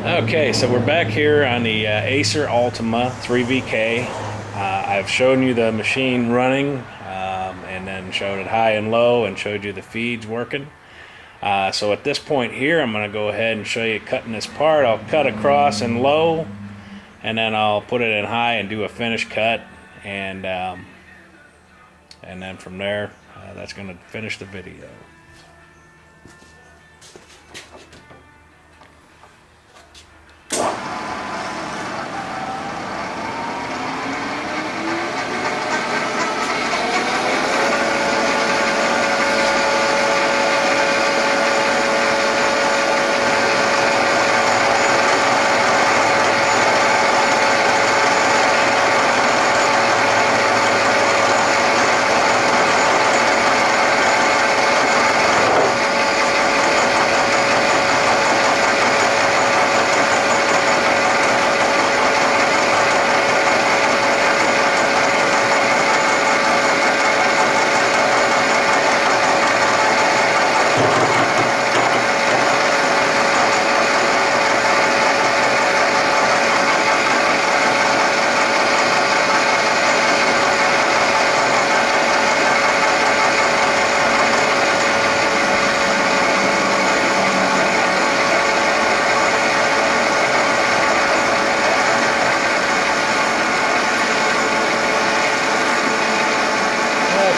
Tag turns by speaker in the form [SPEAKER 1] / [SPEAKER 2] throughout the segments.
[SPEAKER 1] Okay, so we're back here on the Acer Ultima 3VK. I've shown you the machine running and then showed it high and low and showed you the feeds working. So at this point here, I'm going to go ahead and show you cutting this part. I'll cut across in low and then I'll put it in high and do a finish cut, and then from there, that's going to finish the video.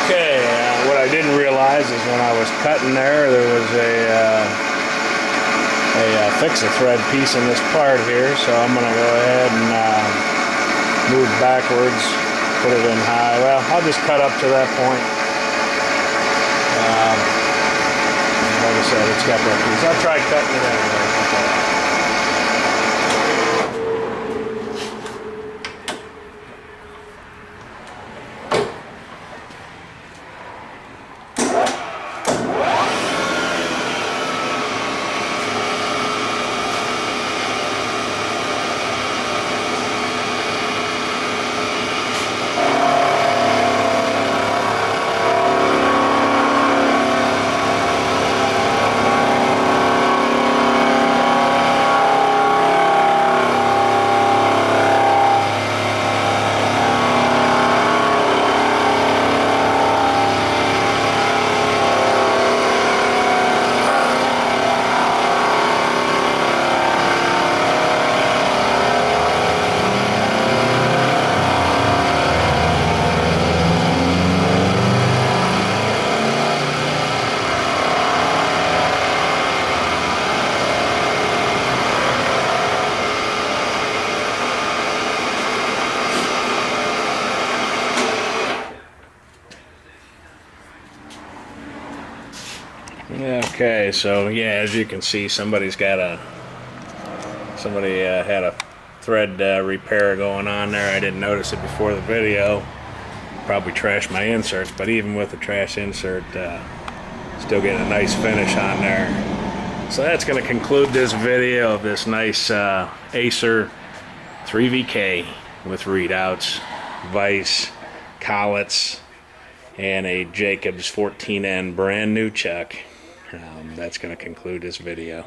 [SPEAKER 1] Okay, what I didn't realize is when I was cutting there was a fix-a-thread piece in this part here, so I'm going to go ahead and move backwards, put it in high. Well, I'll just cut up to that point. Like I said, it's got that piece. I'll try cutting it anyway. Okay, so yeah, as you can see, somebody had a thread repair going on there. I didn't notice it before the video. Probably trashed my inserts, but even with the trash insert, still getting a nice finish on there. So that's going to conclude this video of this nice Acer 3VK with readouts, Vise, collets, and a Jacobs 14N brand new chuck. That's going to conclude this video.